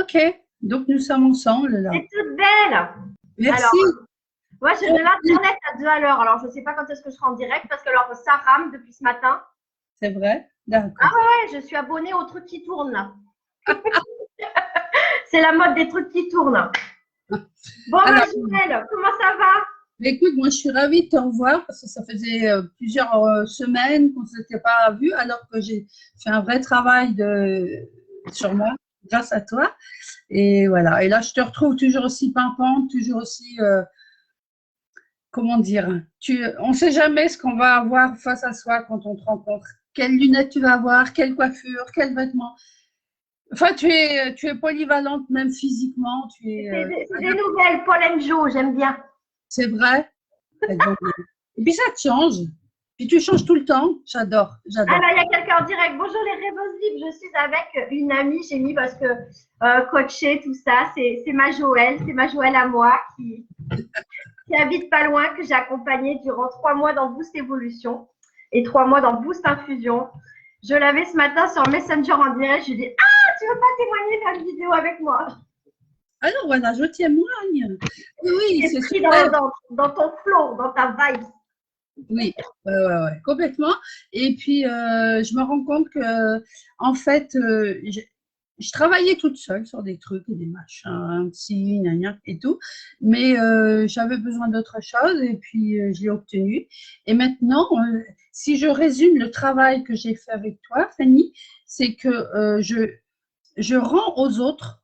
Ok, donc nous sommes ensemble là. C'est toute belle. Alors, Merci. moi, j'ai de l'internet à 2 à l'heure. Alors, je ne sais pas quand est-ce que je serai en direct parce que alors, ça rame depuis ce matin. C'est vrai? Ah D'accord. ouais, je suis abonnée aux trucs qui tournent là. C'est la mode des trucs qui tournent. Bon, Alors, ma Joël, comment ça va? écoute, moi je suis ravie de te revoir parce que ça faisait plusieurs semaines qu'on ne s'était pas vu alors que j'ai fait un vrai travail sur moi grâce à toi. Et voilà. Et là, je te retrouve toujours aussi pimpante, toujours aussi, comment dire, on ne sait jamais ce qu'on va avoir face à soi quand on te rencontre. Quelles lunettes tu vas avoir, quelle coiffure, quels vêtements. Enfin, tu es polyvalente même physiquement. C'est des nouvelles, Paul and Joe, j'aime bien. C'est vrai. Elles vont bien. Et puis ça te change. Puis tu changes tout le temps. J'adore, Ah j'adore. là, il y a quelqu'un en direct. Bonjour les rêveuses libres, je suis avec une amie, j'ai mis parce que coacher, tout ça, c'est ma Joël, c'est ma Joël à moi qui habite pas loin, que j'ai accompagnée durant 3 mois dans Boost Evolution et 3 mois dans Boost Infusion. Je l'avais ce matin sur Messenger en direct, je lui ai dit ah, tu veux pas témoigner, faire une vidéo avec moi? Alors voilà, je témoigne. Oui, oui, T'es c'est pris super. dans ton flow, dans ta vibe. Oui, ouais, ouais, ouais, complètement. Et puis, je me rends compte que, en fait, je travaillais toute seule sur des trucs et des machins, ci, gna, gna, et tout, mais j'avais besoin d'autre chose et puis je l'ai obtenu. Et maintenant, si je résume le travail que j'ai fait avec toi, Fanny, c'est que je rends aux autres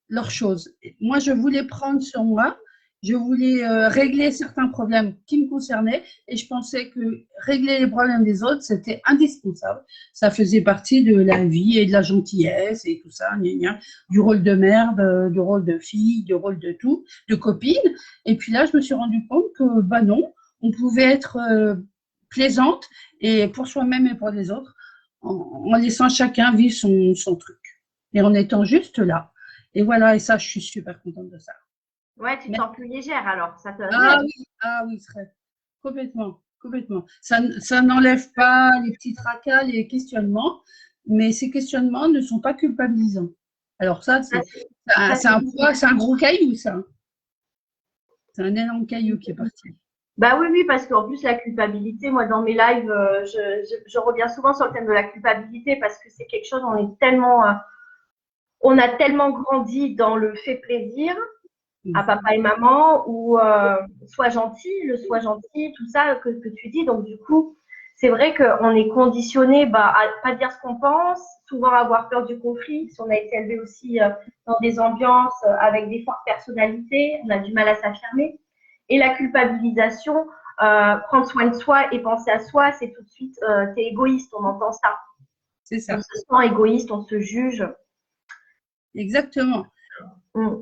leurs choses. Moi, je voulais prendre sur moi, je voulais régler certains problèmes qui me concernaient et je pensais que régler les problèmes des autres, c'était indispensable. Ça faisait partie de la vie et de la gentillesse et tout ça, gna gna, du rôle de mère, du rôle de fille, du rôle de tout, de copine. Et puis là, je me suis rendu compte que, bah non, on pouvait être plaisante et pour soi-même et pour les autres en laissant chacun vivre son truc et en étant juste là. Et voilà, et ça, je suis super contente de ça. Ouais, tu te Mais, sens plus légère alors. ah oui, très, complètement, complètement. Ça n'enlève pas les petits tracas, les questionnements, mais ces questionnements ne sont pas culpabilisants. Alors ça, Ça, c'est un poids, c'est un gros caillou, ça. C'est un énorme caillou qui est parti. bah oui, oui, parce qu'en plus, la culpabilité, moi, dans mes lives, je reviens souvent sur le thème de la culpabilité parce que c'est quelque chose, on a tellement grandi dans le fait plaisir à papa et maman ou sois gentil, le sois gentil, tout ça que tu dis. Donc, du coup, c'est vrai qu'on est conditionné bah, à pas dire ce qu'on pense, souvent avoir peur du conflit. Si on a été élevé aussi dans des ambiances avec des fortes personnalités, on a du mal à s'affirmer. Et la culpabilisation, prendre soin de soi et penser à soi, c'est tout de suite, t'es égoïste, on entend ça. C'est On ça, se sent égoïste, on se juge. exactement. Mm.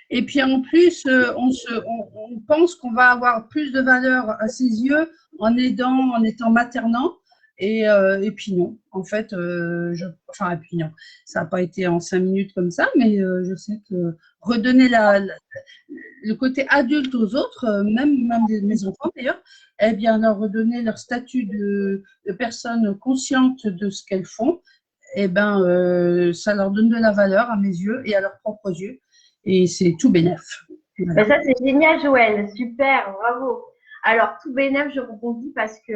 Et puis en plus, on pense qu'on va avoir plus de valeur à ses yeux en aidant, en étant maternant. Et puis non, en fait, enfin, et puis non, ça n'a pas été en 5 minutes comme ça, mais je sais que redonner le côté adulte aux autres, même mes enfants d'ailleurs, eh bien, leur redonner leur statut de personnes conscientes de ce qu'elles font, eh ben, ça leur donne de la valeur à mes yeux et à leurs propres yeux. Et c'est tout bénef. Ben Voilà. ça, c'est génial, Joël. Super, bravo. Alors, tout bénéf, je rebondis parce que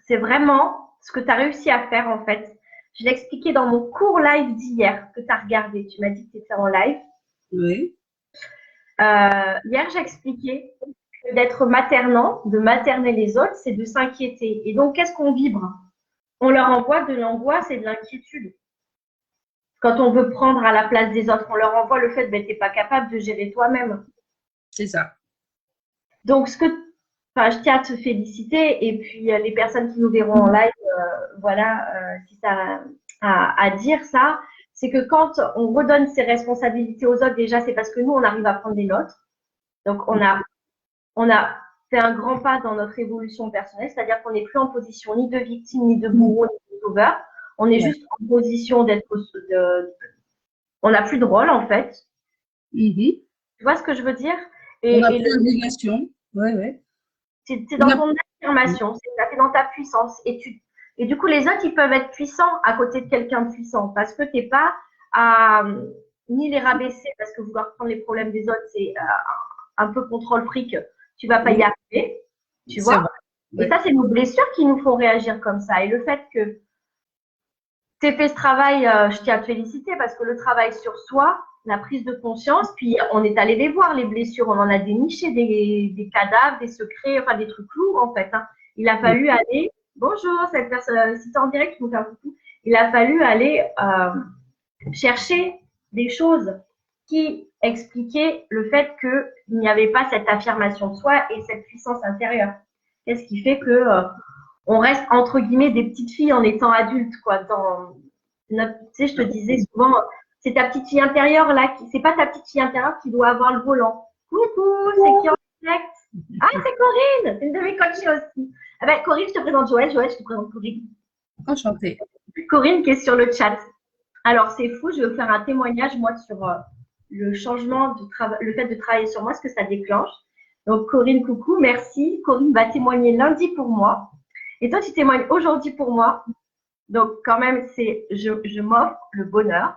c'est vraiment ce que tu as réussi à faire, en fait. Je l'ai expliqué dans mon cours live d'hier que tu as regardé. Tu m'as dit que tu étais en live. Oui, Hier, j'ai expliqué que d'être maternant, de materner les autres, c'est de s'inquiéter. Et donc, qu'est-ce qu'on vibre? On leur envoie de l'angoisse et de l'inquiétude. Quand on veut prendre à la place des autres, on leur envoie le fait que tu n'es pas capable de gérer toi-même. c'est ça. Donc, enfin, je tiens à te féliciter et puis les personnes qui nous verront en live, voilà, si ça à dire ça, c'est que quand on redonne ses responsabilités aux autres, déjà, c'est parce que nous, on arrive à prendre les nôtres. Donc, on a fait un grand pas dans notre évolution personnelle, c'est-à-dire qu'on n'est plus en position ni de victime, ni de bourreau, ni de sauveur. On est Ouais. juste en position on n'a plus de rôle, en fait. Mhm. Tu vois ce que je veux dire? On n'a Et plus d'obligation. Ouais, ouais. c'est On dans a... ton affirmation, c'est dans ta puissance. Et du coup, les autres, ils peuvent être puissants à côté de quelqu'un de puissant parce que tu n'es pas à ni les rabaisser parce que vouloir prendre les problèmes des autres, c'est un peu contrôle fric, tu vas pas y arriver, tu vois. Vrai. Et ça, c'est nos blessures qui nous font réagir comme ça. Et le fait que tu aies fait ce travail, je tiens à te féliciter parce que le travail sur soi, la prise de conscience, puis on est allé les voir, les blessures, on en a déniché des cadavres, des secrets, enfin des trucs lourds en fait. Hein. Il a fallu aller, bonjour, cette personne, si tu es en direct, tu me fais un coucou. Il a fallu aller chercher des choses qui expliquaient le fait qu'il n'y avait pas cette affirmation de soi et cette puissance intérieure. Qu'est-ce qui fait que on reste entre guillemets des petites filles en étant adultes, quoi. Dans notre, tu sais, je te disais souvent, c'est ta petite fille intérieure là, c'est pas ta petite fille intérieure qui doit avoir le volant. Coucou, c'est qui en direct? Ah, c'est Corinne, c'est une de mes coachées aussi. Ah ben, Corinne, je te présente Joël, Joël, je te présente Corinne. Enchantée. Corinne qui est sur le chat. Alors, c'est fou, je vais faire un témoignage, moi, sur le changement de travail, le fait de travailler sur moi, ce que ça déclenche. Donc, Corinne, coucou, merci. Corinne va témoigner lundi pour moi. Et toi, tu témoignes aujourd'hui pour moi. Donc, quand même, je m'offre le bonheur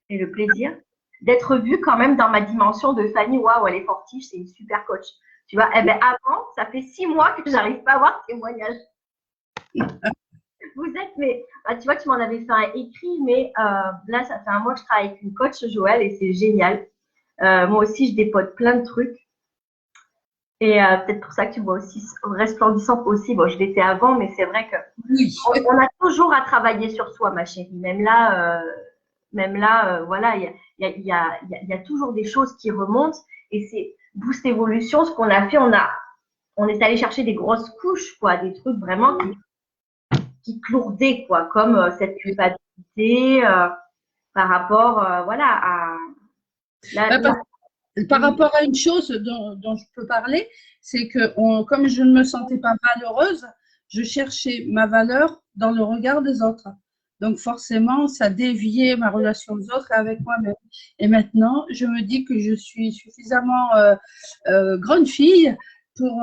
et le plaisir d'être vue quand même dans ma dimension de Fanny. Waouh, elle est fortiche, c'est une super coach. Tu vois, eh ben, avant, ça fait 6 mois que j'arrive pas à avoir de témoignage. Vous êtes, mais tu vois, tu m'en avais fait un écrit, mais là, ça fait un mois que je travaille avec une coach, Joël, et c'est génial. Moi aussi, je dépote plein de trucs. Et peut-être pour ça que tu vois aussi resplendissante aussi. Bon, je l'étais avant, mais c'est vrai que on a toujours à travailler sur soi, ma chérie. Même là, voilà, il y a toujours des choses qui remontent. Et c'est Boost Évolution, ce qu'on a fait, on est allé chercher des grosses couches, quoi, des trucs vraiment qui clourdaient, quoi, comme cette culpabilité par rapport, voilà, à par rapport à une chose dont je peux parler, c'est que comme je ne me sentais pas valeureuse, je cherchais ma valeur dans le regard des autres. Donc forcément, ça déviait ma relation aux autres avec moi-même. Et maintenant, je me dis que je suis suffisamment grande fille pour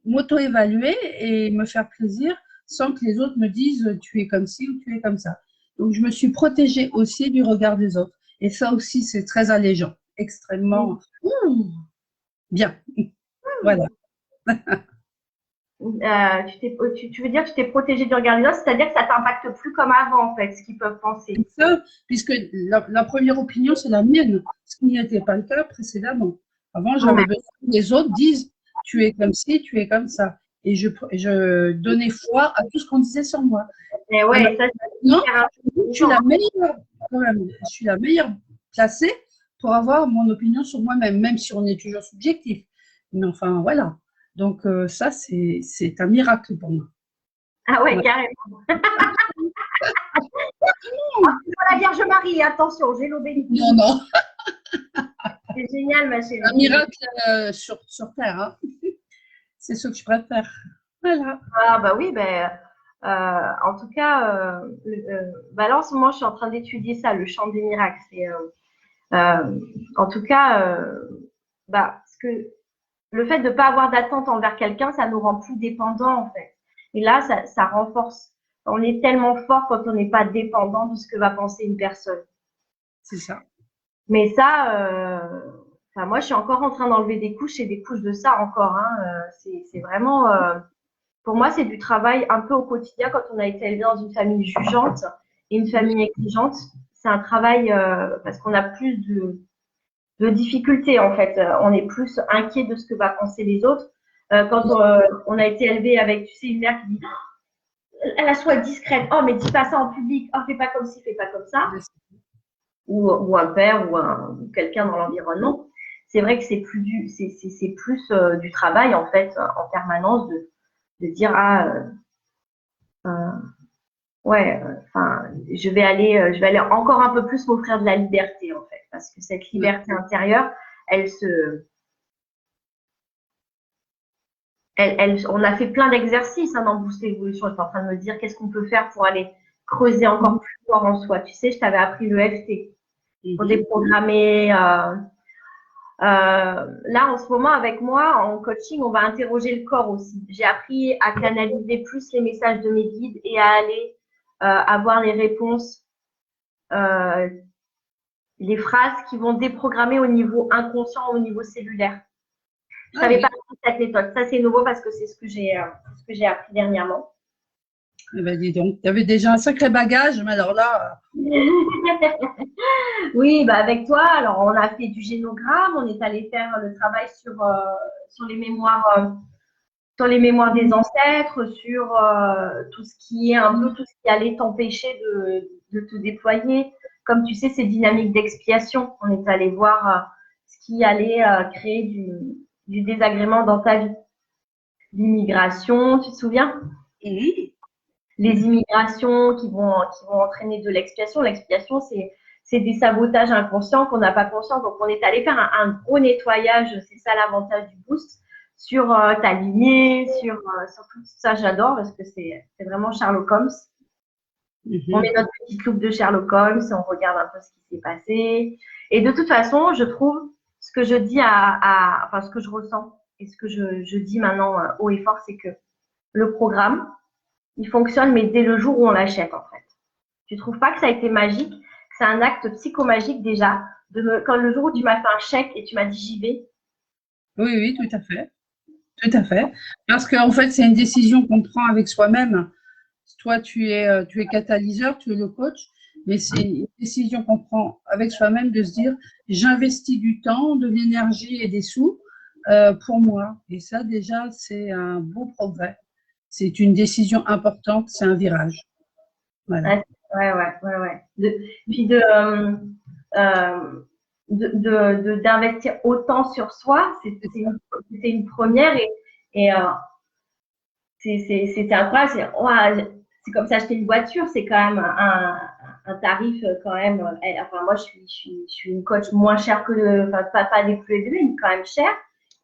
m'auto-évaluer et me faire plaisir sans que les autres me disent tu es comme ci ou tu es comme ça. Donc je me suis protégée aussi du regard des autres. Et ça aussi, c'est très allégeant, extrêmement bien. Voilà. Tu veux dire que tu t'es protégée du regard des autres, c'est-à-dire que ça t'impacte plus comme avant, en fait, ce qu'ils peuvent penser. Ça, puisque la première opinion, c'est la mienne, ce qui n'était pas le cas précédemment. Avant, j'avais besoin que les autres disent tu es comme ci, tu es comme ça. Et je donnais foi à tout ce qu'on disait sur moi. Et ouais, alors, ça, non, je suis la meilleure, quand même, je suis la meilleure placée pour avoir mon opinion sur moi-même, même si on est toujours subjectif. Mais enfin, voilà. Donc, ça, c'est un miracle pour moi. Ah ouais, carrément. La Vierge Marie, attention, j'ai l'obélie. Non, non. C'est génial, ma chérie. Un miracle sur Terre. Hein. C'est ce que je préfère. Voilà. Ah bah oui, en tout cas, là en ce moment, je suis en train d'étudier ça, le chant des miracles. En tout cas, parce que le fait de ne pas avoir d'attente envers quelqu'un, ça nous rend plus dépendants en fait. Et là, ça renforce. On est tellement fort quand on n'est pas dépendant de ce que va penser une personne. C'est ça. Mais ça, moi, je suis encore en train d'enlever des couches et des couches de ça encore. Hein. C'est vraiment, pour moi, c'est du travail un peu au quotidien quand on a été élevé dans une famille jugeante et une famille exigeante. C'est un travail parce qu'on a plus de difficultés en fait. On est plus inquiet de ce que va penser les autres. Quand on a été élevé avec, tu sais, une mère qui dit elle soit discrète, oh mais dis pas ça en public, oh fais pas comme ci, fais pas comme ça. Ou un père ou quelqu'un dans l'environnement. C'est vrai que c'est plus du travail en fait en permanence de dire je vais aller encore un peu plus m'offrir de la liberté en fait parce que cette liberté intérieure on a fait plein d'exercices dans Boost Évolution. J'étais en train de me dire qu'est-ce qu'on peut faire pour aller creuser encore plus fort en soi. Tu sais, je t'avais appris le FT pour déprogrammer. Là, en ce moment, avec moi, en coaching, on va interroger le corps aussi. J'ai appris à canaliser plus les messages de mes guides et à aller avoir les réponses les phrases qui vont déprogrammer au niveau inconscient, au niveau cellulaire. Je savais pas cette méthode. Ça, c'est nouveau parce que c'est ce que j'ai appris dernièrement. Eh ben, dis donc, tu avais déjà un sacré bagage, mais alors là. Oui, bah avec toi, alors on a fait du génogramme, on est allé faire le travail sur les mémoires des ancêtres, sur tout ce qui est un peu tout ce qui allait t'empêcher de te déployer. Comme tu sais, c'est dynamique d'expiation. On est allé voir ce qui allait créer du désagrément dans ta vie. L'immigration, tu te souviens? Les immigrations qui vont entraîner de l'expiation. L'expiation, c'est des sabotages inconscients qu'on n'a pas conscience. Donc, on est allé faire un gros nettoyage. C'est ça l'avantage du boost sur ta lignée, sur tout ça. J'adore parce que c'est vraiment Sherlock Holmes. On met notre petite loupe de Sherlock Holmes et on regarde un peu ce qui s'est passé. Et de toute façon, je trouve ce que je dis enfin, ce que je ressens et ce que je dis maintenant haut et fort, c'est que le programme, il fonctionne, mais dès le jour où on l'achète, en fait. Tu trouves pas que ça a été magique, que c'est un acte psychomagique déjà, quand le jour où tu m'as fait un chèque et tu m'as dit j'y vais? Oui, oui, tout à fait. Tout à fait. Parce qu'en fait, c'est une décision qu'on prend avec soi-même. Toi, tu es catalyseur, tu es le coach, mais c'est une décision qu'on prend avec soi-même de se dire, j'investis du temps, de l'énergie et des sous pour moi. Et ça, déjà, c'est un beau progrès. C'est une décision importante, c'est un virage. Voilà. Ouais. Puis d'investir autant sur soi, c'était une première et c'était incroyable. C'est comme s'acheter une voiture, c'est quand même un tarif quand même. Enfin, moi, je suis une coach moins chère que pas des plus élevés, mais quand même cher.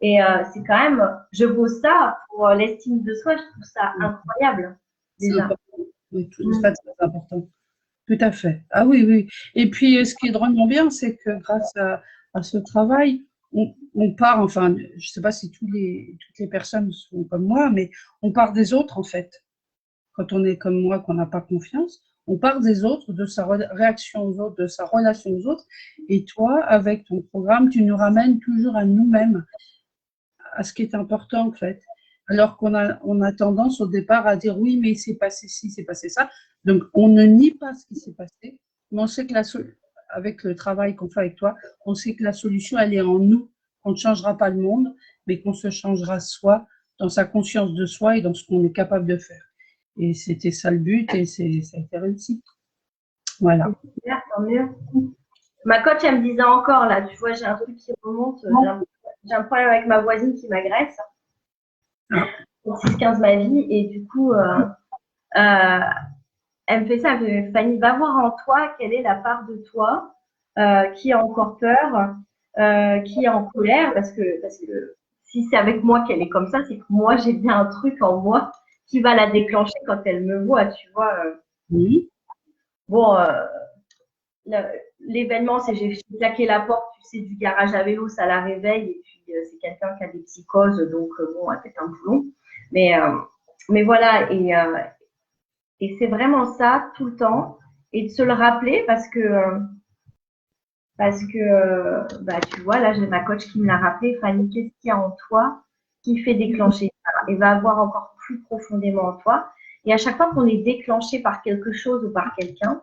Et c'est quand même, je vaux ça pour l'estime de soi. Je trouve ça incroyable déjà. Oui, tout ça, c'est important. Tout à fait. Ah oui, oui. Et puis, ce qui est drôlement bien, c'est que grâce à ce travail, on part, enfin, je ne sais pas si toutes les personnes sont comme moi, mais on part des autres, en fait. Quand on est comme moi, qu'on n'a pas confiance, on part des autres, de sa réaction aux autres, de sa relation aux autres. Et toi, avec ton programme, tu nous ramènes toujours à nous-mêmes, à ce qui est important, en fait. Alors on a tendance au départ à dire oui, mais il s'est passé ci, c'est passé ça. Donc, on ne nie pas ce qui s'est passé, mais on sait que avec le travail qu'on fait avec toi, on sait que la solution, elle est en nous, qu'on ne changera pas le monde, mais qu'on se changera soi, dans sa conscience de soi et dans ce qu'on est capable de faire. Et c'était ça le but et ça a été réussi. Voilà. C'est super, tant mieux. Ma coach, elle me disait encore, là, tu vois, j'ai un truc qui remonte, j'ai un problème avec ma voisine qui m'agresse. Au 6-15 ma vie, et du coup, elle me fait ça, elle me dit, Fanny, va voir en toi quelle est la part de toi qui a encore peur, qui est en colère, parce que si c'est avec moi qu'elle est comme ça, c'est que moi, j'ai bien un truc en moi qui va la déclencher quand elle me voit, tu vois. Oui. Bon, l'événement, c'est j'ai claqué la porte, tu sais, du garage à vélo, ça la réveille, et puis c'est quelqu'un qui a des psychoses, donc bon, elle fait un boulon. Mais voilà, et c'est vraiment ça tout le temps, et de se le rappeler parce que bah, tu vois, là, j'ai ma coach qui me l'a rappelé, Fanny, qu'est-ce qu'il y a en toi qui fait déclencher ça et va avoir encore plus profondément en toi. Et à chaque fois qu'on est déclenché par quelque chose ou par quelqu'un,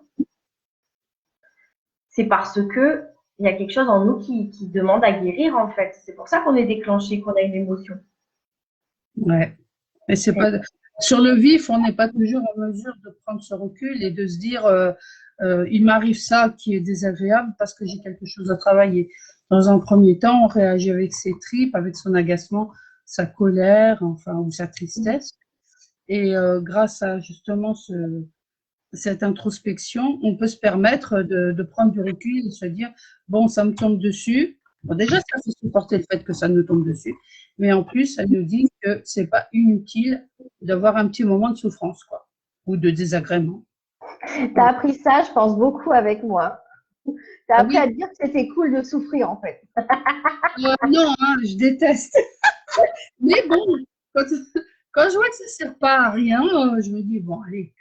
c'est parce que il y a quelque chose en nous qui demande à guérir, en fait. C'est pour ça qu'on est déclenché, qu'on a une émotion. Ouais. Mais c'est pas sur le vif, on n'est pas toujours en mesure de prendre ce recul et de se dire il m'arrive ça qui est désagréable parce que j'ai quelque chose à travailler. Dans un premier temps, on réagit avec ses tripes, avec son agacement, sa colère, enfin, ou sa tristesse. Et grâce à justement cette introspection, on peut se permettre de prendre du recul et de se dire bon, ça me tombe dessus. Bon, déjà, ça fait supporter le fait que ça nous tombe dessus, mais en plus, ça nous dit que c'est pas inutile d'avoir un petit moment de souffrance, quoi, ou de désagrément. Tu as appris ça, je pense, beaucoup avec moi. Tu as Ah appris oui, à dire que c'était cool de souffrir, en fait. non, hein, je déteste. Mais bon, quand je vois que ça ne sert pas à rien, je me dis bon, allez,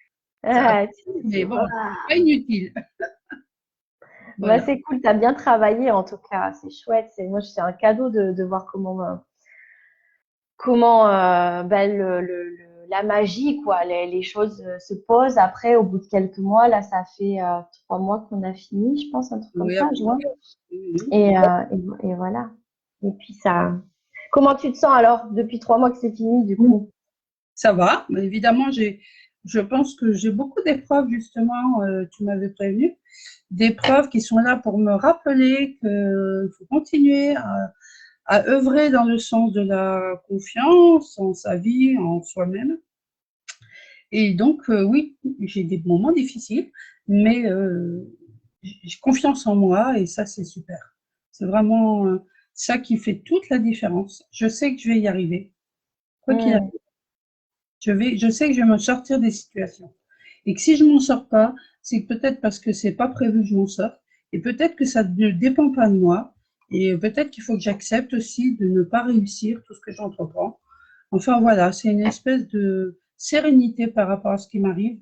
ça va, mais bon, c'est pas inutile. Bah, Voilà. c'est cool, tu as bien travaillé en tout cas, c'est chouette. Moi, c'est un cadeau de voir comment la magie, quoi, les choses se posent. Après, au bout de quelques mois, là, ça fait 3 mois qu'on a fini, je pense, un truc comme Oui, ça, juin. oui. Et voilà. Et puis ça. Comment tu te sens alors depuis 3 mois que c'est fini, du coup? Ça va, mais évidemment, je pense que j'ai beaucoup d'épreuves, justement, tu m'avais prévenu, d'épreuves qui sont là pour me rappeler qu'il faut continuer à œuvrer dans le sens de la confiance en sa vie, en soi-même. Et donc, oui, j'ai des moments difficiles, mais j'ai confiance en moi et ça, c'est super. C'est vraiment ça qui fait toute la différence. Je sais que je vais y arriver, quoi qu'il arrive. Hmm. Je sais que je vais me sortir des situations. Et que si je m'en sors pas, c'est peut-être parce que c'est pas prévu que je m'en sorte. Et peut-être que ça ne dépend pas de moi. Et peut-être qu'il faut que j'accepte aussi de ne pas réussir tout ce que j'entreprends. Enfin voilà, c'est une espèce de sérénité par rapport à ce qui m'arrive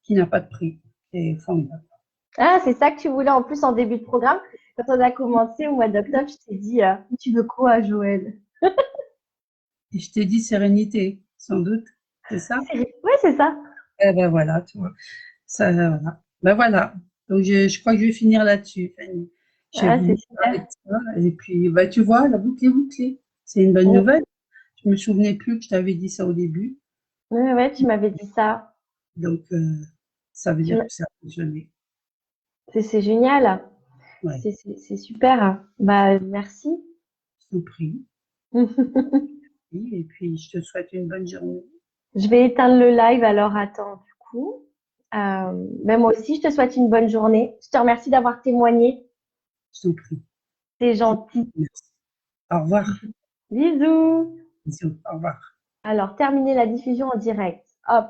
qui n'a pas de prix. C'est formidable. Ah, c'est ça que tu voulais en plus en début de programme. Quand on a commencé au mois d'octobre, je t'ai dit, tu veux quoi, Joël? Et je t'ai dit sérénité, sans doute. C'est ça? Oui, c'est ça. Eh ben voilà, tu vois. Ça, voilà. Ben voilà. Donc, je crois que je vais finir là-dessus, Fanny. J'ai Ah, c'est voulu parler super. de ça. Et puis, bah, tu vois, la boucle est bouclée. C'est une bonne Mm. nouvelle. Je me souvenais plus que je t'avais dit ça au début. Ouais, ouais, tu m'avais dit ça. Donc, ça veut Tu dire m'as- que ça a fonctionné. c'est génial. Ouais, C'est super. Bah, merci. je t'en prie. Et puis, je te souhaite une bonne journée. Je vais éteindre le live alors, attends, du coup. Ben moi aussi, je te souhaite une bonne journée. Je te remercie d'avoir témoigné. Je t'en prie. C'est gentil. Merci. Au revoir. Bisous. Bisous. Au revoir. Alors, terminer la diffusion en direct. Hop.